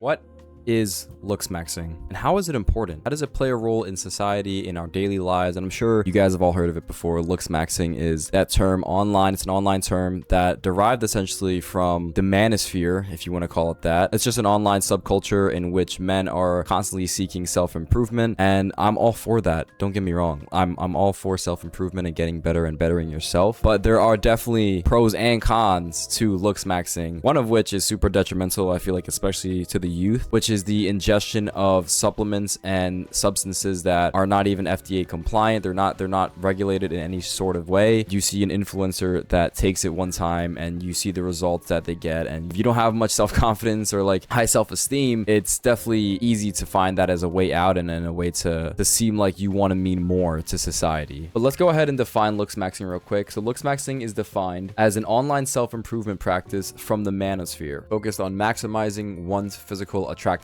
What is Looksmaxxing and how is it important? How does it play a role in society, in our daily lives? And I'm sure you guys have all heard of it before. Looksmaxxing is that term online. It's an online term that derived essentially from the manosphere, if you want to call it that. It's just an online subculture in which men are constantly seeking self-improvement, and I'm all for that. Don't get me wrong. I'm all for self-improvement and getting better and bettering yourself, but there are definitely pros and cons to Looksmaxxing, one of which is super detrimental, I feel like, especially to the youth, which is the ingestion of supplements and substances that are not even FDA compliant. They're not regulated in any sort of way. You see an influencer that takes it one time and you see the results that they get, and if you don't have much self-confidence or like high self-esteem, it's definitely easy to find that as a way out and in a way to seem like you want to mean more to society. But let's go ahead and define Looksmaxxing real quick. So Looksmaxxing is defined as an online self-improvement practice from the manosphere focused on maximizing one's physical attractiveness.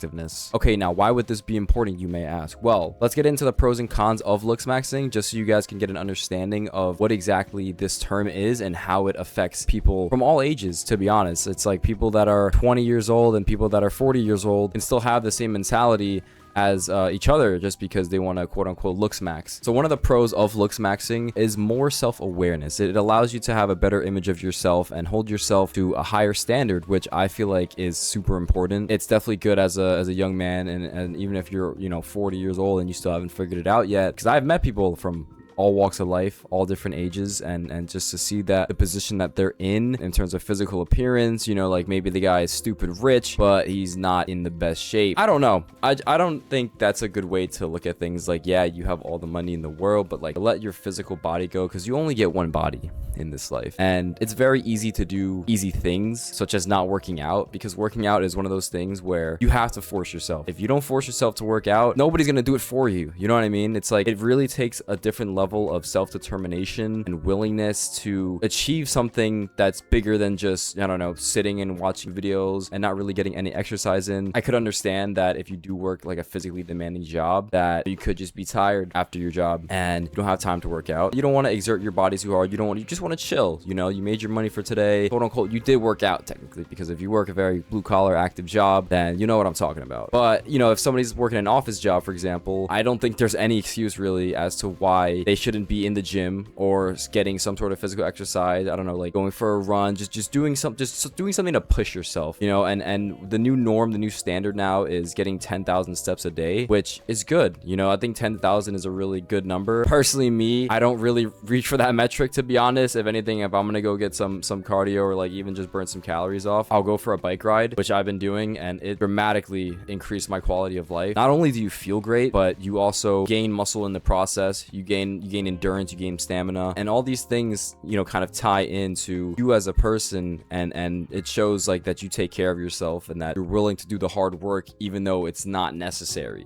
Okay, now why would this be important, you may ask? Well, let's get into the pros and cons of Looksmaxxing just so you guys can get an understanding of what exactly this term is and how it affects people from all ages, to be honest. It's like people that are 20 years old and people that are 40 years old can still have the same mentality as each other just because they want to quote unquote looksmax. So one of the pros of Looksmaxxing is more self-awareness. It allows you to have a better image of yourself and hold yourself to a higher standard, which I feel like is super important. It's definitely good as a young man, and even if you're 40 years old and you still haven't figured it out yet, because I've met people from all walks of life, all different ages, and just to see that the position that they're in terms of physical appearance, like maybe the guy is stupid rich, but he's not in the best shape. I don't know. I don't think that's a good way to look at things. Like, yeah, you have all the money in the world, but like let your physical body go, because you only get one body in this life. And it's very easy to do easy things such as not working out, because working out is one of those things where you have to force yourself. If you don't force yourself to work out, nobody's gonna do it for you. You know what I mean? It's like it really takes a different level of self-determination and willingness to achieve something that's bigger than just, I don't know, sitting and watching videos and not really getting any exercise in. I could understand that if you do work like a physically demanding job, that you could just be tired after your job and you don't have time to work out. You don't want to exert your body too hard. You just want to chill. You made your money for today, quote unquote. You did work out technically, because if you work a very blue collar active job, then you know what I'm talking about. But if somebody's working an office job, for example, I don't think there's any excuse really as to why they shouldn't be in the gym or getting some sort of physical exercise. I don't know, like going for a run, just doing something to push yourself, and the new norm, the new standard now is getting 10,000 steps a day, which is good. I think 10,000 is a really good number. Personally, me, I don't really reach for that metric, to be honest. If anything, if I'm gonna go get some cardio or like even just burn some calories off, I'll go for a bike ride, which I've been doing, and it dramatically increased my quality of life. Not only do you feel great, but you also gain muscle in the process. You gain endurance, you gain stamina, and all these things kind of tie into you as a person, and it shows like that you take care of yourself and that you're willing to do the hard work even though it's not necessary.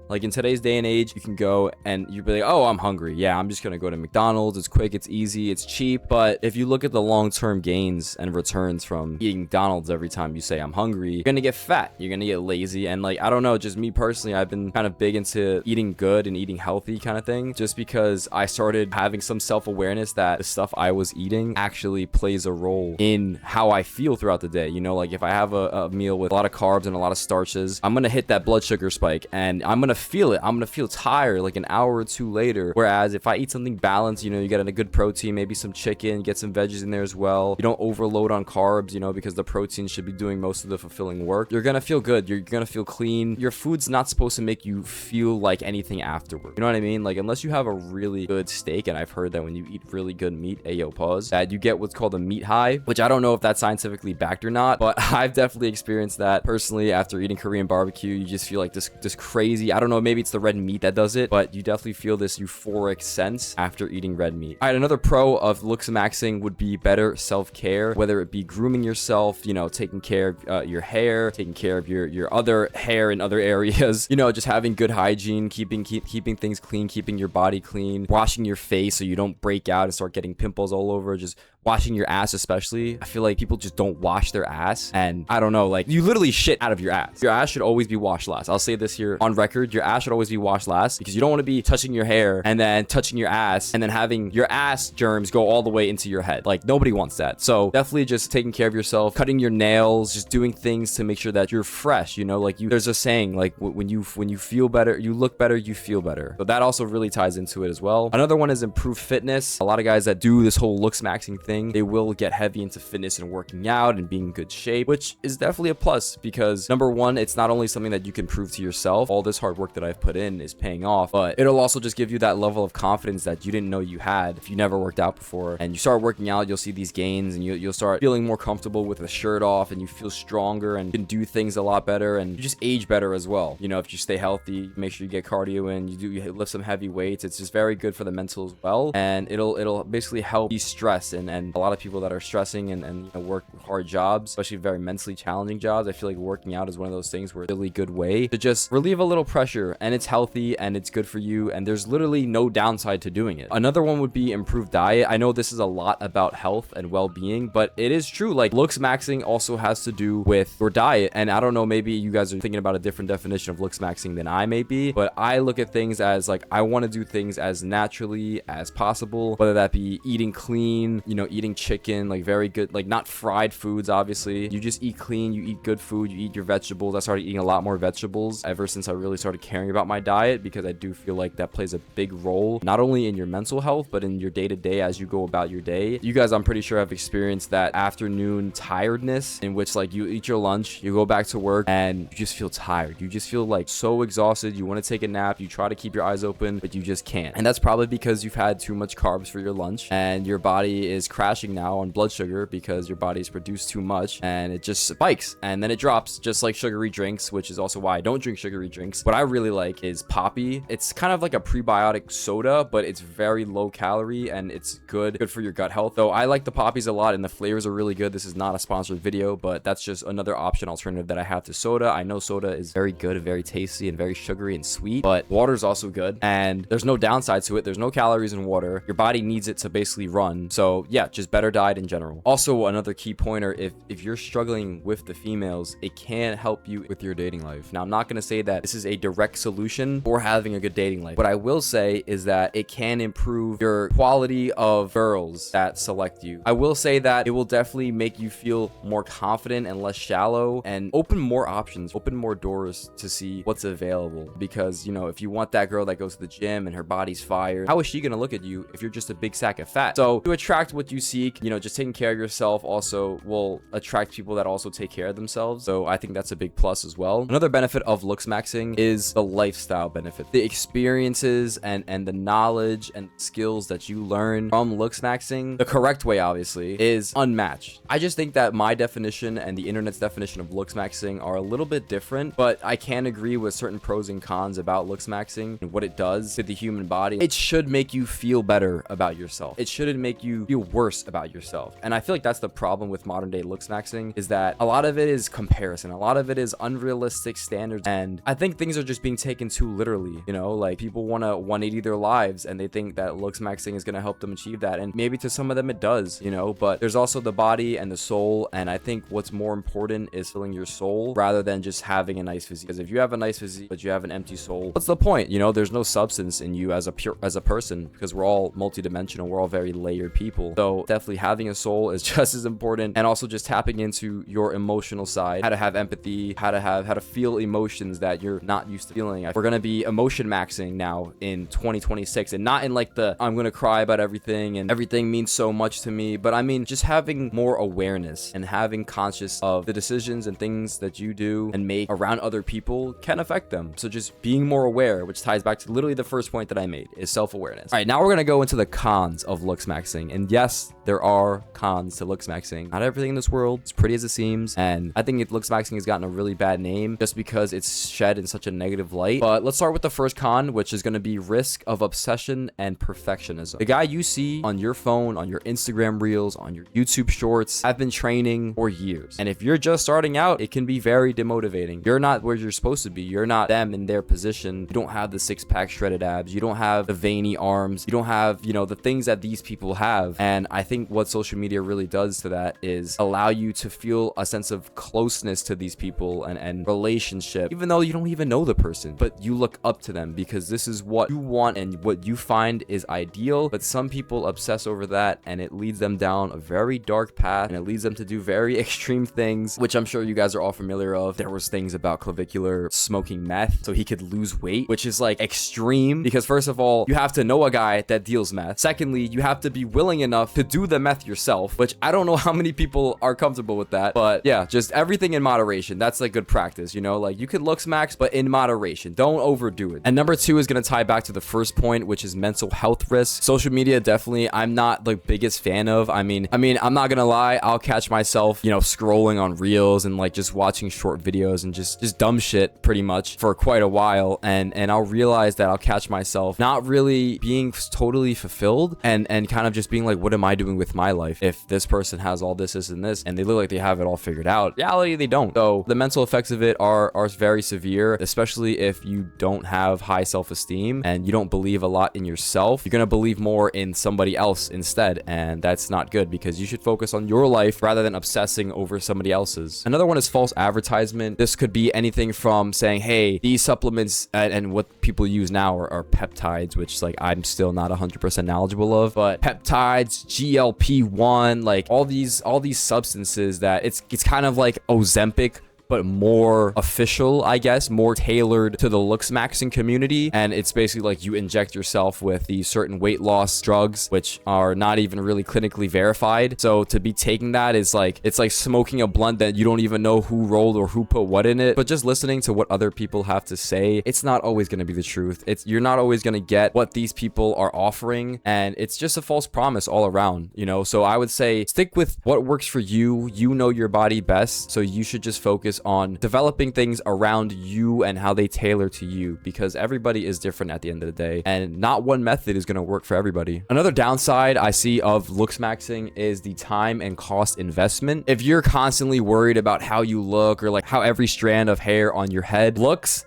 Like in today's day and age, you can go and you'd be like, oh, I'm hungry, yeah, I'm just gonna go to McDonald's. It's quick, it's easy, it's cheap. But if you look at the long-term gains and returns from eating McDonald's every time you say I'm hungry, you're gonna get fat, you're gonna get lazy. And like, I don't know, just me personally, I've been kind of big into eating good and eating healthy kind of thing, just because I started having some self-awareness that the stuff I was eating actually plays a role in how I feel throughout the day. Like if I have a meal with a lot of carbs and a lot of starches, I'm gonna hit that blood sugar spike and I'm gonna feel it. I'm gonna feel tired like an hour or two later. Whereas if I eat something balanced, you get a good protein, maybe some chicken, get some veggies in there as well. You don't overload on carbs, because the protein should be doing most of the fulfilling work. You're gonna feel good. You're gonna feel clean. Your food's not supposed to make you feel like anything afterward. You know what I mean? Like, unless you have a really good steak, and I've heard that when you eat really good meat, that you get what's called a meat high, which I don't know if that's scientifically backed or not, but I've definitely experienced that personally after eating Korean barbecue. You just feel like this crazy, I don't know, maybe it's the red meat that does it, but you definitely feel this euphoric sense after eating red meat. All right, another pro of Looksmaxxing would be better self-care, whether it be grooming yourself, taking care of your hair, taking care of your other hair in other areas, just having good hygiene, keeping things clean, keeping your body clean, washing your face so you don't break out and start getting pimples all over, just washing your ass especially. I feel like people just don't wash their ass, and I don't know, like, you literally shit out of your ass. Your ass should always be washed last. I'll say this here on record, your ass should always be washed last, because you don't want to be touching your hair and then touching your ass and then having your ass germs go all the way into your head. Like, nobody wants that. So definitely just taking care of yourself, cutting your nails, just doing things to make sure that you're fresh, you know, like there's a saying, like, when you feel better, you look better, you feel better. So that also really ties into it as well. Another one is improved fitness. A lot of guys that do this whole Looksmaxxing thing, they will get heavy into fitness and working out and being in good shape, which is definitely a plus, because number one, it's not only something that you can prove to yourself, all this hard work that I've put in is paying off, but it'll also just give you that level of confidence that you didn't know you had if you never worked out before. And you start working out, you'll see these gains, and you'll start feeling more comfortable with the shirt off, and you feel stronger and can do things a lot better, and you just age better as well. You know, if you stay healthy, make sure you get cardio in, you lift some heavy weights. It's just very good for the mental as well, and it'll basically help de-stress. And a lot of people that are stressing and you know, work hard jobs, especially very mentally challenging jobs, I feel like working out is one of those things where it's a really good way to just relieve a little pressure, and it's healthy and it's good for you, and there's literally no downside to doing it. Another one would be improved diet. I know this is a lot about health and well-being, but it is true. Like, Looksmaxxing also has to do with your diet, and I don't know, maybe you guys are thinking about a different definition of Looksmaxxing than I may be, but I look at things as, like, I want to do things as naturally as possible, whether that be eating clean, you know, eating chicken, like very good, like not fried foods, obviously. You just eat clean, you eat good food, you eat your vegetables. I started eating a lot more vegetables ever since I really started caring about my diet, because I do feel like that plays a big role, not only in your mental health, but in your day-to-day as you go about your day. You guys, I'm pretty sure, have experienced that afternoon tiredness in which, like, you eat your lunch, you go back to work, and you just feel tired. You just feel like so exhausted. You want to take a nap, you try to keep your eyes open, but you just can't. And that's probably because you've had too much carbs for your lunch, and your body is crashing now on blood sugar because your body's produced too much, and it just spikes and then it drops, just like sugary drinks, which is also why I don't drink sugary drinks. What I really like is Poppy. It's kind of like a prebiotic soda, but it's very low calorie and it's good for your gut health. Though I like the Poppies a lot and the flavors are really good. This is not a sponsored video, but that's just another option, alternative that I have to soda. I know soda is very good, very tasty, and very sugary and sweet, but water is also good, and there's no downside to it. There's no calories in water. Your body needs it to basically run. So yeah, just better diet in general. Also, another key pointer, if you're struggling with the females, it can help you with your dating life. Now, I'm not going to say that this is a direct solution for having a good dating life. What I will say is that it can improve your quality of girls that select you. I will say that it will definitely make you feel more confident and less shallow, and open more options, open more doors to see what's available. Because, you know, if you want that girl that goes to the gym and her body's fire, how is she going to look at you if you're just a big sack of fat? So to attract what you seek, you know, just taking care of yourself also will attract people that also take care of themselves. So I think that's a big plus as well. Another benefit of Looksmaxxing is the lifestyle benefit, the experiences and the knowledge and skills that you learn from Looksmaxxing, the correct way obviously, is unmatched. I just think that my definition and the internet's definition of Looksmaxxing are a little bit different, but I can agree with certain pros and cons about Looksmaxxing and what it does to the human body. It should make you feel better about yourself. It shouldn't make you feel worse about yourself. And I feel like that's the problem with modern day Looksmaxxing, is that a lot of it is comparison. A lot of it is unrealistic standards. And I think things are just being taken too literally. You know, like, people want to 180 their lives and they think that Looksmaxxing is going to help them achieve that. And maybe to some of them it does, you know, but there's also the body and the soul. And I think what's more important is filling your soul rather than just having a nice physique. Because if you have a nice physique, but you have an empty soul, what's the point? You know, there's no substance in you as a person, because we're all multidimensional. We're all very layered people. So definitely having a soul is just as important. And also just tapping into your emotional side, how to have empathy, how to feel emotions that you're not used to feeling. We're going to be emotion maxing now in 2026, and not in like the I'm going to cry about everything and everything means so much to me, but I mean just having more awareness and having conscious of the decisions and things that you do and make around other people can affect them. So just being more aware, which ties back to literally the first point that I made, is self-awareness. All right, now we're going to go into the cons of Looksmaxxing. And yes, there are cons to Looksmaxxing. Not everything in this world is pretty as it seems, and I think Looksmaxxing has gotten a really bad name just because it's shed in such a negative light. But let's start with the first con, which is going to be risk of obsession and perfectionism. The guy you see on your phone, on your Instagram reels, on your YouTube shorts, have been training for years. And if you're just starting out, it can be very demotivating. You're not where you're supposed to be. You're not them in their position. You don't have the six-pack shredded abs. You don't have the veiny arms. You don't have, you know, the things that these people have. And I think what social media really does to that is allow you to feel a sense of closeness to these people and relationship, even though you don't even know the person, but you look up to them because this is what you want and what you find is ideal. But some people obsess over that, and it leads them down a very dark path, and it leads them to do very extreme things, which I'm sure you guys are all familiar of. There was things about Clavicular smoking meth so he could lose weight, which is like extreme, because first of all, you have to know a guy that deals meth. Secondly, you have to be willing enough to do the meth yourself, which I don't know how many people are comfortable with that. But yeah, just everything in moderation. That's like good practice, you know, like you could look smacks, but in moderation. Don't overdo it. And number two is going to tie back to the first point, which is mental health risks. Social media, definitely, I'm not the biggest fan of. I mean, I'm not gonna lie, I'll catch myself, you know, scrolling on reels and like just watching short videos and just dumb shit pretty much for quite a while, and I'll realize that I'll catch myself not really being totally fulfilled and kind of just being like, what am I doing with my life if this person has all this and this and they look like they have it all figured out? In reality, they don't. So the mental effects of it are very severe, especially if you don't have high self-esteem and you don't believe a lot in yourself. You're gonna believe more in somebody else instead, and that's not good, because you should focus on your life rather than obsessing over somebody else's. Another one is false advertisement. This could be anything from saying, hey, these supplements and what people use now are peptides, which like I'm still not 100% knowledgeable of, but peptides, GLP-1, like all these substances that it's kind of like Ozempic, but more official, I guess, more tailored to the Looksmaxxing community. And it's basically like you inject yourself with these certain weight loss drugs, which are not even really clinically verified. So to be taking that is like, it's like smoking a blunt that you don't even know who rolled or who put what in it. But just listening to what other people have to say, it's not always going to be the truth. You're not always going to get what these people are offering. And it's just a false promise all around, you know? So I would say stick with what works for you. You know your body best. So you should just focus on developing things around you and how they tailor to you, because everybody is different at the end of the day, and not one method is going to work for everybody. Another downside I see of Looksmaxxing is the time and cost investment. If you're constantly worried about how you look or like how every strand of hair on your head looks,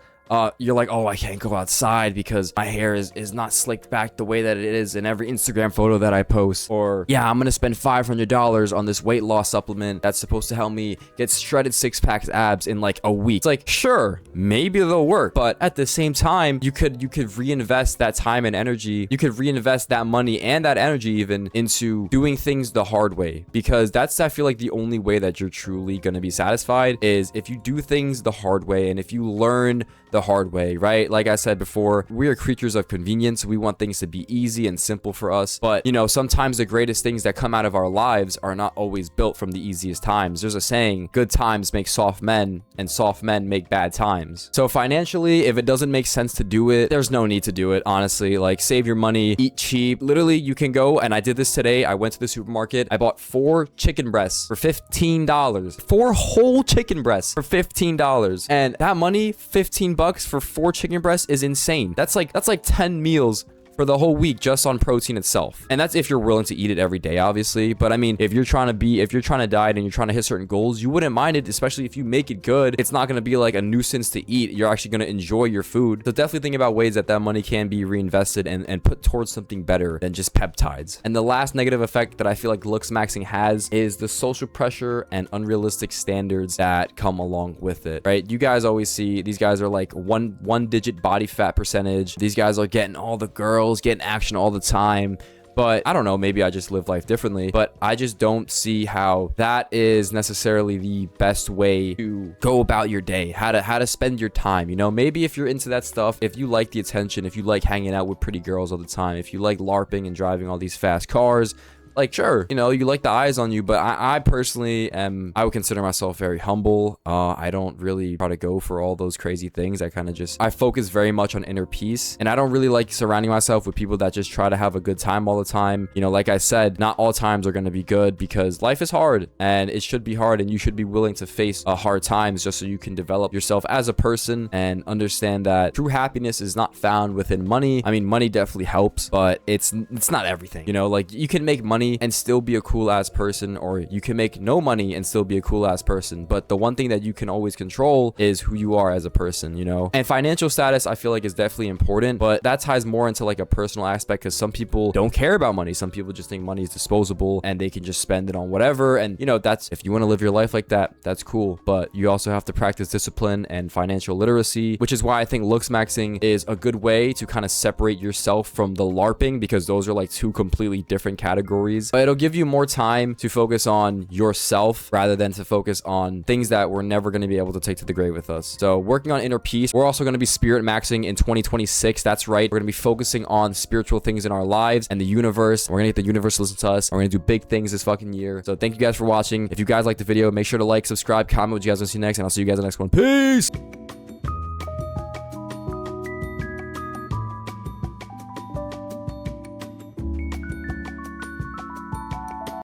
you're like, oh, I can't go outside because my hair is not slicked back the way that it is in every Instagram photo that I post. Or yeah, I'm gonna spend $500 on this weight loss supplement that's supposed to help me get shredded six-pack abs in like a week. It's like, sure, maybe they'll work, but at the same time, you could reinvest that time and energy. You could reinvest that money and that energy even into doing things the hard way, because that's, I feel like, the only way that you're truly gonna be satisfied is if you do things the hard way and if you learn the hard way, right? Like I said before, we are creatures of convenience. We want things to be easy and simple for us. But, you know, sometimes the greatest things that come out of our lives are not always built from the easiest times. There's a saying, good times make soft men and soft men make bad times. So financially, if it doesn't make sense to do it, there's no need to do it, honestly. Like, save your money, eat cheap. Literally, you can go, and I did this today. I went to the supermarket. I bought 4 chicken breasts for $15. 4 whole chicken breasts for $15. And that money, $15 for 4 chicken breasts, is insane. That's like 10 meals for the whole week just on protein itself. And that's if you're willing to eat it every day, obviously. But I mean, if you're trying to diet and you're trying to hit certain goals, you wouldn't mind it, especially if you make it good. It's not going to be like a nuisance to eat. You're actually going to enjoy your food. So definitely think about ways that money can be reinvested and put towards something better than just peptides. And the last negative effect that I feel like Looksmaxxing has is the social pressure and unrealistic standards that come along with it, right? You guys always see these guys are like one digit body fat percentage. These guys are getting all the girls, getting action all the time. But I don't know, maybe I just live life differently, but I just don't see how that is necessarily the best way to go about your day, how to spend your time. You know, maybe if you're into that stuff, if you like the attention, if you like hanging out with pretty girls all the time, if you like LARPing and driving all these fast cars, like, sure, you know, you like the eyes on you, but I personally I would consider myself very humble. I don't really try to go for all those crazy things. I focus very much on inner peace, and I don't really like surrounding myself with people that just try to have a good time all the time. You know, like I said, not all times are going to be good, because life is hard and it should be hard, and you should be willing to face hard times just so you can develop yourself as a person and understand that true happiness is not found within money. I mean, money definitely helps, but it's not everything. You know, like, you can make money money and still be a cool ass person, or you can make no money and still be a cool ass person. But the one thing that you can always control is who you are as a person, you know? And financial status, I feel like, is definitely important, but that ties more into like a personal aspect, because some people don't care about money. Some people just think money is disposable and they can just spend it on whatever. And you know, that's, if you want to live your life like that, that's cool. But you also have to practice discipline and financial literacy, which is why I think looksmaxxing is a good way to kind of separate yourself from the LARPing, because those are like two completely different categories. But it'll give you more time to focus on yourself rather than to focus on things that we're never going to be able to take to the grave with us. So working on inner peace. We're also going to be spirit maxing in 2026. That's right. We're going to be focusing on spiritual things in our lives and the universe. We're going to get the universe to listen to us. We're going to do big things this fucking year. So thank you guys for watching. If you guys like the video, make sure to like, subscribe, comment what you guys want to see next, and I'll see you guys in the next one. Peace!